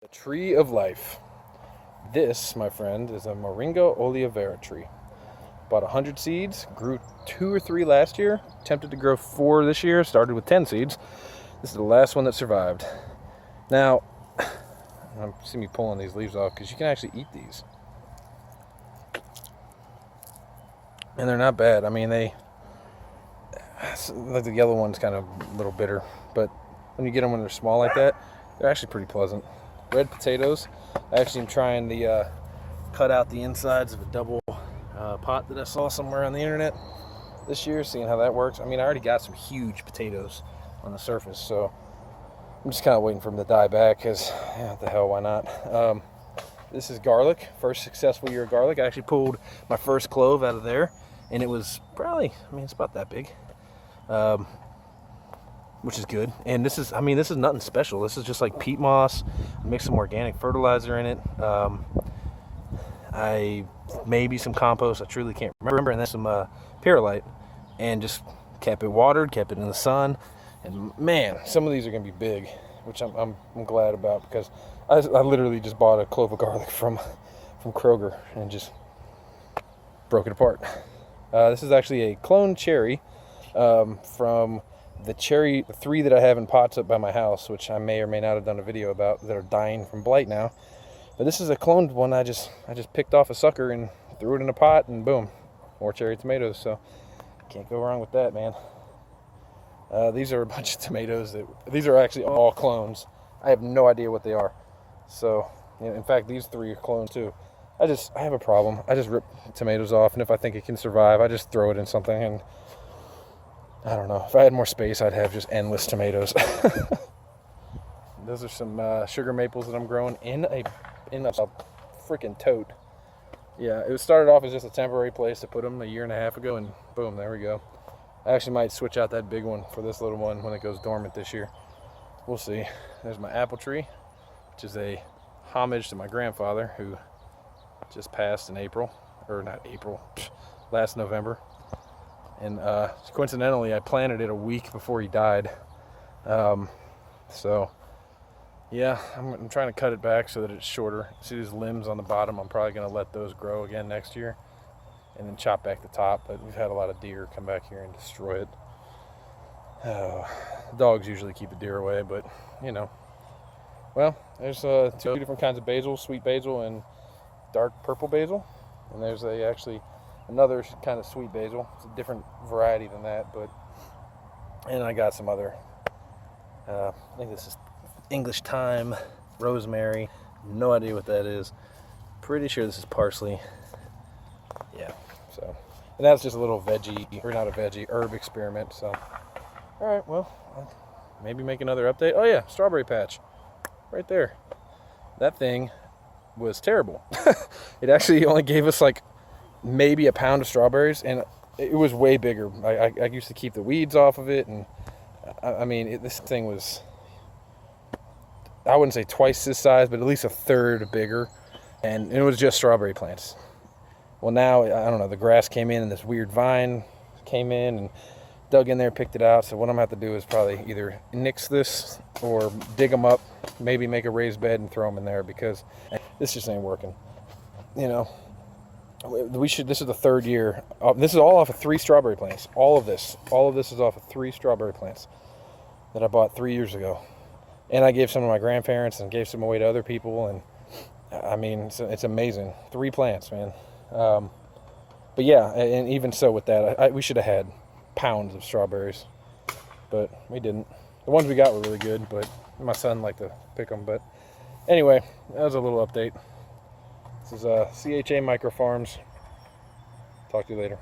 The tree of life. This, my friend, is a Moringa Oleifera tree. Bought 100 seeds, grew 2 or 3 last year, attempted to grow 4 this year, started with 10 seeds. This is the last one that survived. Now, see me pulling these leaves off because you can actually eat these. And they're not bad. I mean, like the yellow one's kind of a little bitter, but when you get them when they're small like that, they're actually pretty pleasant. Red potatoes. I actually am trying to cut out the insides of a double pot that I saw somewhere on the internet this year, seeing how that works. I mean, I already got some huge potatoes on the surface, so I'm just kind of waiting for them to die back because, yeah, what the hell, why not? This is garlic, first successful year of garlic. I actually pulled my first clove out of there, and it was probably, I mean, it's about that big, which is good. And this is nothing special. This is just like peat moss. Mix some organic fertilizer in it. Maybe some compost. I truly can't remember. And then some perlite, and just kept it watered, kept it in the sun. And man, some of these are gonna be big, which I'm glad about, because I literally just bought a clove of garlic from Kroger and just broke it apart. This is actually a clone cherry from the 3 that I have in pots up by my house, which I may or may not have done a video about, that are dying from blight now. But this is a cloned one. I just picked off a sucker and threw it in a pot, and boom, more cherry tomatoes. So can't go wrong with that, man. These are a bunch of tomatoes these are actually all clones. I have no idea what they are. So, in fact, these 3 are clones too. I have a problem. I just rip tomatoes off, and if I think it can survive, I just throw it in something. And I don't know. If I had more space, I'd have just endless tomatoes. Those are some sugar maples that I'm growing in a freaking tote. Yeah, it started off as just a temporary place to put them a year and a half ago, and boom, there we go. I actually might switch out that big one for this little one when it goes dormant this year. We'll see. There's my apple tree, which is a homage to my grandfather, who just passed in last November. And coincidentally, I planted it a week before he died. So yeah, I'm trying to cut it back so that it's shorter. See these limbs on the bottom? I'm probably going to let those grow again next year, and then chop back the top. But we've had a lot of deer come back here and destroy it. Dogs usually keep the deer away, but you know. Well, there's 2 different kinds of basil: sweet basil and dark purple basil. And there's another kind of sweet basil. It's a different variety than that, and I got some other, I think this is English thyme, rosemary. No idea what that is. Pretty sure this is parsley. Yeah, so, and that's just a little herb experiment. So, all right, well, I'll maybe make another update. Oh yeah, strawberry patch, right there. That thing was terrible. It actually only gave us like maybe a pound of strawberries, and it was way bigger. I used to keep the weeds off of it, and I mean, this thing was, I wouldn't say twice this size, but at least a third bigger, and it was just strawberry plants. Well, now, I don't know, the grass came in, and this weird vine came in and dug in there, picked it out. So what I'm going to have to do is probably either nix this or dig them up, maybe make a raised bed and throw them in there, because this just ain't working. You know, this is the 3rd year. This is all off of 3 strawberry plants. All of this is off of 3 strawberry plants that I bought 3 years ago. And I gave some to my grandparents and gave some away to other people. And I mean, it's amazing. 3 plants, man. But yeah, and even so with that, we should have had pounds of strawberries, but we didn't. The ones we got were really good, but my son liked to pick them. But anyway, that was a little update. This is C.A.H. Micro Farms. Talk to you later.